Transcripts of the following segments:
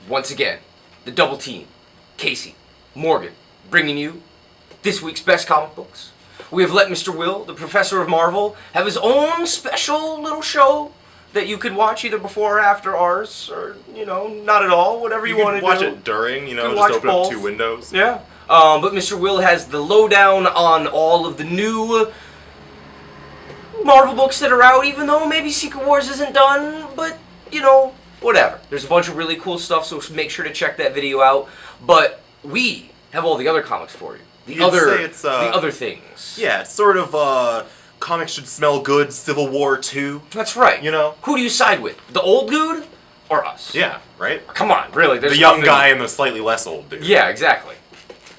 once again, the double team, Casey, Morgan, bringing you this week's best comic books. We have let Mr. Will, the Professor of Marvel, have his own special little show that you could watch either before or after ours, or, you know, not at all, whatever you want to do. Watch it during, you know, just open up 2 windows. Yeah. But Mr. Will has the lowdown on all of the new Marvel books that are out, even though maybe Secret Wars isn't done, but, you know, whatever. There's a bunch of really cool stuff, so make sure to check that video out. But we have all the other comics for you. The other things. Yeah, sort of, comics should smell good, Civil War 2. That's right. You know? Who do you side with? The old dude or us? Yeah, right? Come on, really. The young guy and the slightly less old dude. Yeah, exactly.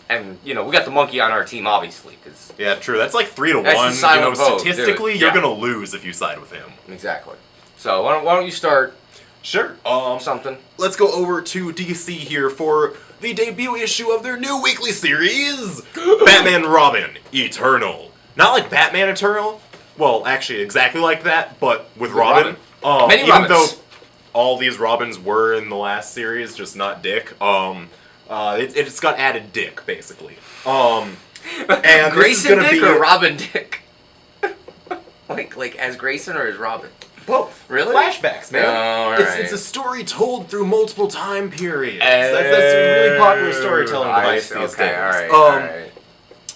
And, you know, we got the monkey on our team, obviously. Cause yeah, true. That's like 3 to 1. That's the silent vote, statistically, dude. you're going to lose if you side with him. Exactly. So, why don't you start... Sure. Something. Let's go over to DC here for the debut issue of their new weekly series, Batman Robin Eternal. Not like Batman Eternal. Well, actually, exactly like that, but with Robin. Many even Robins. though all these Robins were in the last series, just not Dick. It's got added Dick, basically. And Grayson this is Dick be or Robin Dick? like as Grayson or as Robin? both. Really? Flashbacks, man. Oh, It's a story told through multiple time periods. That's a really popular storytelling device these days. Alright.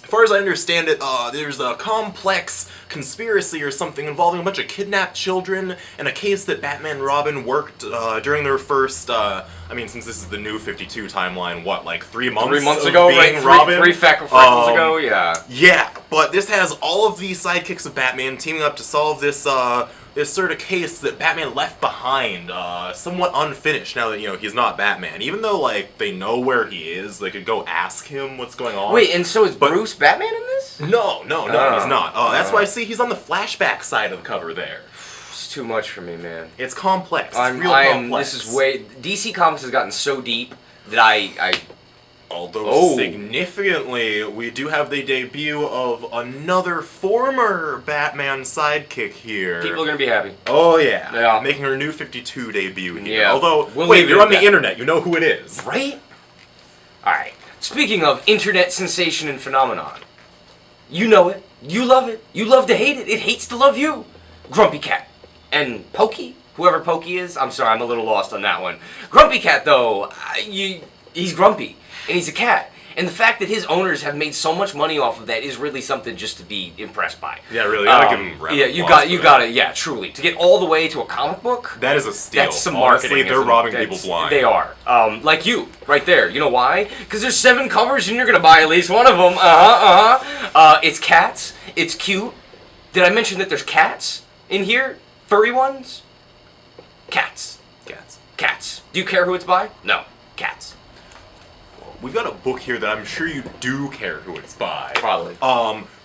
As far as I understand it, there's a complex conspiracy or something involving a bunch of kidnapped children and a case that Batman and Robin worked during their first, since this is the new 52 timeline, what, like 3 months 3 months of ago, being right? Robin? Three freckles ago, yeah. Yeah, but this has all of the sidekicks of Batman teaming up to solve this, this sort of case that Batman left behind, somewhat unfinished now that, you know, he's not Batman. Even though, like, they know where he is, they could go ask him what's going on. Wait, and so is Bruce Batman in this? No, he's not. That's why I see he's on the flashback side of the cover there. It's too much for me, man. It's complex. It's real complex. This is way... DC Comics has gotten so deep that Although significantly, we do have the debut of another former Batman sidekick here. People are going to be happy. Oh, yeah. Yeah. Making her new 52 debut here. Yeah. Although, Wait, you're on the internet. You know who it is. Right? Alright. Speaking of internet sensation and phenomenon, you know it. You love it. You love to hate it. It hates to love you. Grumpy Cat. And Pokey. Whoever Pokey is. I'm sorry, I'm a little lost on that one. Grumpy Cat, though, he's grumpy. And he's a cat. And the fact that his owners have made so much money off of that is really something just to be impressed by. Yeah, really. You gotta give him round yeah, you got it. Yeah, truly. To get all the way to a comic book, that is a steal. That's some Honestly, marketing. they're robbing people blind. They are. Like you, right there. You know why? Because there's 7 covers and you're gonna buy at least one of them. It's cats. It's cute. Did I mention that there's cats in here? Furry ones? Cats. Cats. Do you care who it's by? No. Cats. We've got a book here that I'm sure you do care who it's by. Probably.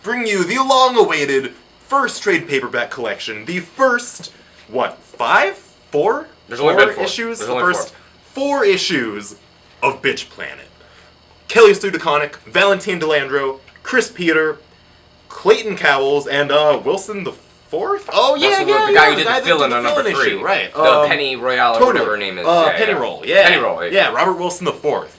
Bring you the long-awaited first trade paperback collection. The first, what, 5? 4? There's only been 4 issues. There's the only first 4 issues of Bitch Planet. Kelly Sue DeConnick, Valentine DeLandro, Chris Peter, Clayton Cowles, and Wilson the Fourth? Oh, yeah, the guy who did the fill-in on number 3. Right. The Penny Royale, or whatever her name is. Pennyroll, yeah. Pennyroll, yeah. Yeah, Robert Wilson the Fourth.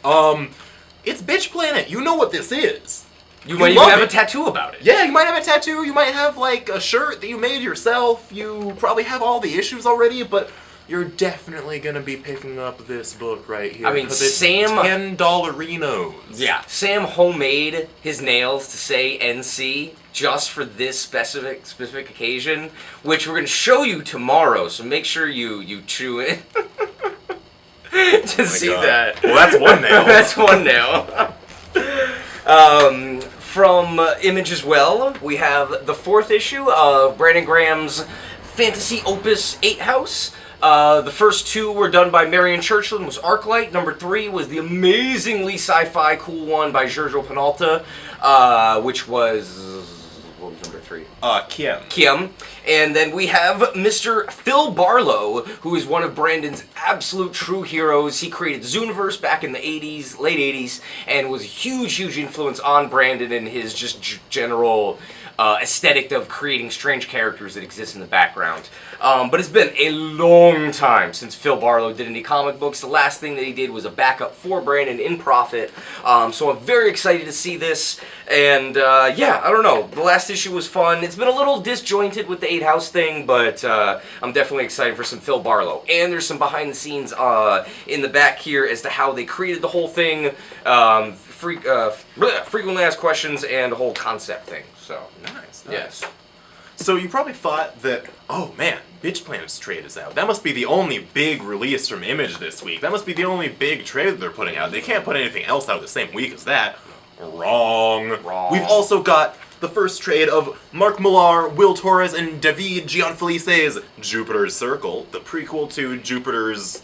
It's Bitch Planet. You know what this is. You might even have a tattoo about it. Yeah, you might have a tattoo. You might have, like, a shirt that you made yourself. You probably have all the issues already, but you're definitely going to be picking up this book right here. I mean, Sam... $10-rinos. Yeah, Sam homemade his nails to say NC just for this specific occasion, which we're going to show you tomorrow, so make sure you chew it. to see that. Well, that's one nail. That's one nail. From Image as well, we have the 4th issue of Brandon Graham's fantasy opus 8 House. The first 2 were done by Marion Churchland, was Arclight. Number 3 was the amazingly sci-fi cool one by Giorgio Panalta, which was... What was number 3? Kim. And then we have Mr. Phil Barlow, who is one of Brandon's absolute true heroes. He created Zooniverse back in the 80s, late 80s, and was a huge influence on Brandon and his just general aesthetic of creating strange characters that exist in the background. But it's been a long time since Phil Barlow did any comic books. The last thing that he did was a backup for Brandon in Profit. So I'm very excited to see this. And yeah, I don't know. The last issue was fun. It's been a little disjointed with the 8 House thing, but I'm definitely excited for some Phil Barlow. And there's some behind the scenes in the back here as to how they created the whole thing, frequently asked questions, and the whole concept thing. So Nice. yes. So you probably thought that, oh man, Bitch Planet's trade is out. That must be the only big release from Image this week. That must be the only big trade that they're putting out. They can't put anything else out the same week as that. Wrong. We've also got the first trade of Mark Millar, Will Torres, and David Gianfelice's Jupiter's Circle, the prequel to Jupiter's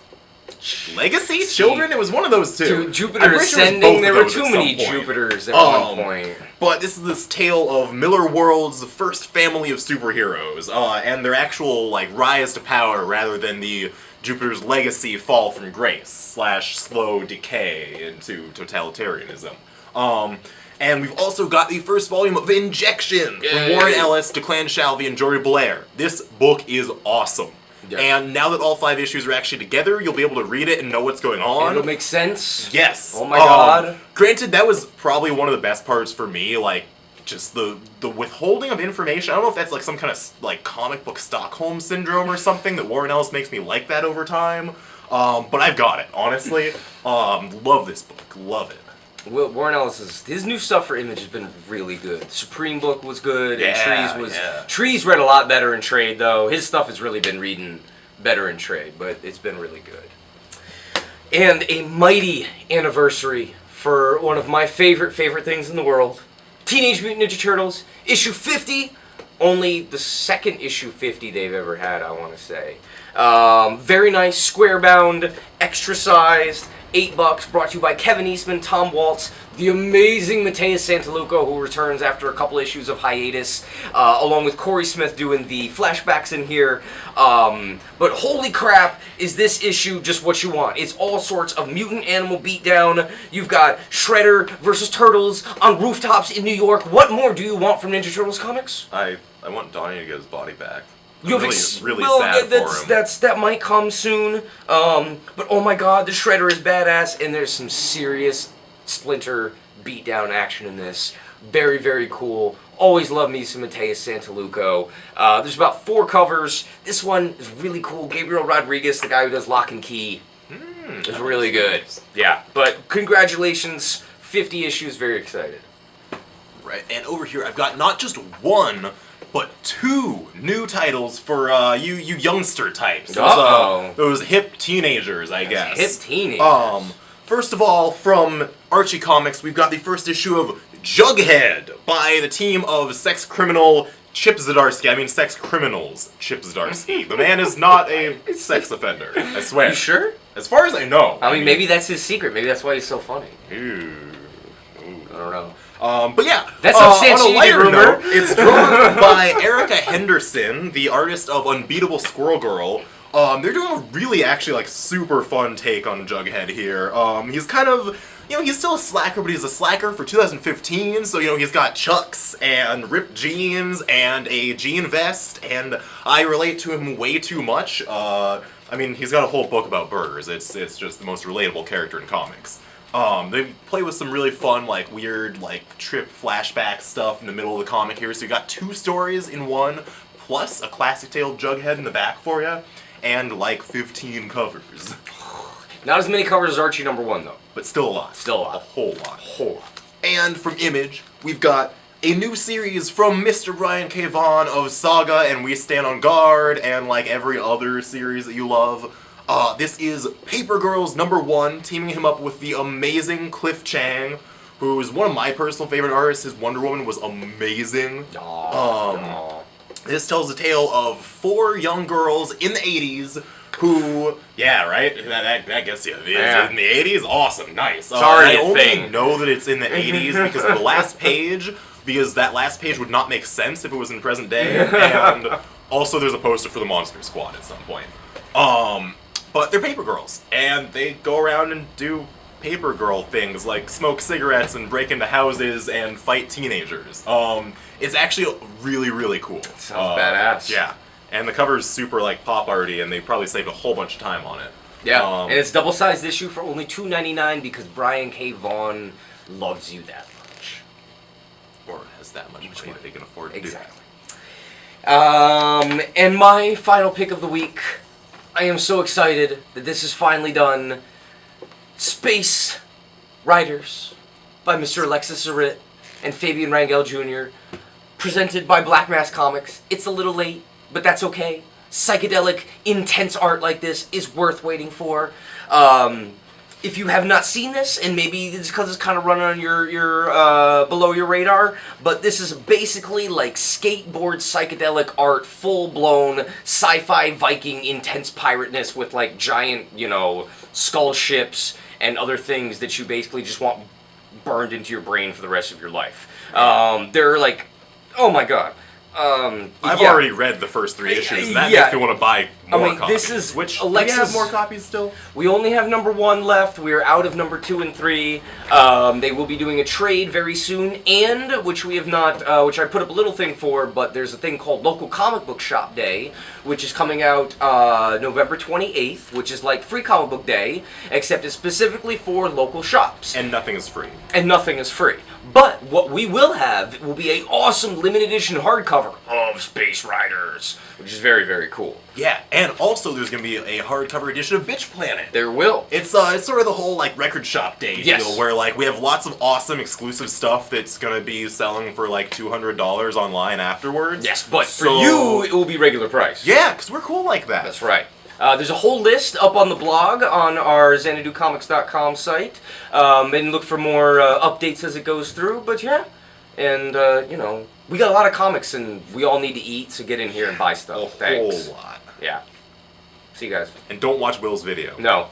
Legacy? Children? It was one of those two. Jupiter Ascending, there were too many Jupiters at one point. But this is this tale of Miller World's first family of superheroes, and their actual, like, rise to power rather than the Jupiter's legacy fall from grace / slow decay into totalitarianism. And we've also got the first volume of Injection from Warren Ellis, Declan Shalvey, and Jory Blair. This book is awesome. Yeah. And now that all 5 issues are actually together, you'll be able to read it and know what's going on. It'll make sense. Yes. Oh my god. Granted, that was probably one of the best parts for me, like, just the withholding of information. I don't know if that's like some kind of like comic book Stockholm syndrome or something that Warren Ellis makes me like that over time. But I've got it, honestly. Love this book. Love it. Warren Ellis, his new stuff for Image has been really good. The Supreme book was good, and Trees read a lot better in trade, though. His stuff has really been reading better in trade, but it's been really good. And a mighty anniversary for one of my favorite things in the world. Teenage Mutant Ninja Turtles, issue 50. Only the second issue 50 they've ever had, I want to say. Very nice, square-bound, extra-sized, $8, brought to you by Kevin Eastman, Tom Waltz, the amazing Mateus Santaluco, who returns after a couple issues of hiatus, along with Corey Smith doing the flashbacks in here. But holy crap, is this issue just what you want? It's all sorts of mutant animal beatdown. You've got Shredder versus Turtles on rooftops in New York. What more do you want from Ninja Turtles comics? I want Donnie to get his body back. You really sad for him. That might come soon. But oh my god, the Shredder is badass, and there's some serious Splinter beatdown action in this. Very, very cool. Always love me some Mateus Santaluco. There's about 4 covers. This one is really cool. Gabriel Rodriguez, the guy who does Lock and Key, is really good. Yeah, but congratulations, 50 issues. Very excited. Right, and over here I've got not just one, but 2 new titles for you youngster types. Those hip teenagers, I guess. Hip teenagers. First of all, from Archie Comics, we've got the first issue of Jughead by the team of sex criminal Chip Zdarsky. I mean, sex criminals Chip Zdarsky. The man is not a sex offender, I swear. You sure? As far as I know. I mean, maybe that's his secret. Maybe that's why he's so funny. Ooh. I don't know. But yeah, that's on a lighter note, it's drawn by Erica Henderson, the artist of Unbeatable Squirrel Girl. They're doing a really, actually, like, super fun take on Jughead here. He's kind of, he's still a slacker, but he's a slacker for 2015, so, he's got chucks and ripped jeans and a jean vest, and I relate to him way too much. I mean, he's got a whole book about burgers. It's just the most relatable character in comics. They play with some really fun, like, weird, like, trip flashback stuff in the middle of the comic here, so you got 2 stories in one, plus a classic tale of Jughead in the back for you. And like 15 covers. Not as many covers as Archie #1 though. But still a lot. Still a lot. A whole lot. A whole lot. And from Image, we've got a new series from Mr. Brian K. Vaughan of Saga and We Stand on Guard and like every other series that you love. This is Paper Girls #1, teaming him up with the amazing Cliff Chang, who is one of my personal favorite artists. His Wonder Woman was amazing. This tells the tale of 4 young girls in the 80s who, yeah, right? That gets you. In the 80s? Awesome, nice. I only know that it's in the 80s because of the last page, because that last page would not make sense if it was in present day, and also there's a poster for the Monster Squad at some point. But they're paper girls, and they go around and do paper girl things like smoke cigarettes and break into houses and fight teenagers. It's actually really, really cool. Sounds badass. Yeah. And the cover is super like pop arty, and they probably saved a whole bunch of time on it. Yeah, and it's double-sized issue for only $2.99 because Brian K. Vaughan loves you that much. Or has that much money that they can afford to do. Exactly. And my final pick of the week, I am so excited that this is finally done. Space Riders by Mr. Alexis Zarit and Fabian Rangel Jr., presented by Black Mass Comics. It's a little late, but that's okay. Psychedelic, intense art like this is worth waiting for. If you have not seen this, and maybe it's because it's kind of running on your below your radar, but this is basically like skateboard psychedelic art, full-blown sci-fi Viking intense pirateness with like giant, skull ships and other things that you basically just want burned into your brain for the rest of your life. They're like, oh my god. I've already read the first 3 issues, and that makes me want to buy more copies. This is Which, Alexis, do we have more copies still? We only have number 1 left. We are out of number 2 and 3. They will be doing a trade very soon, and which we have not, which I put up a little thing for, but there's a thing called Local Comic Book Shop Day, which is coming out November 28th, which is like Free Comic Book Day, except it's specifically for local shops. And nothing is free. And nothing is free. But what we will have will be an awesome limited edition hardcover of Space Riders, which is very, very cool. Yeah, and also there's going to be a hardcover edition of Bitch Planet. There will. It's sort of the whole like record shop day deal, where like we have lots of awesome exclusive stuff that's going to be selling for like $200 online afterwards. Yes, but for you it will be regular price. Yeah, because we're cool like that. That's right. There's a whole list up on the blog on our ZanaduComics.com site, and look for more updates as it goes through. But yeah, and we got a lot of comics, and we all need to eat, so get in here and buy stuff. A whole lot. Yeah. See you guys. And don't watch Will's video. No.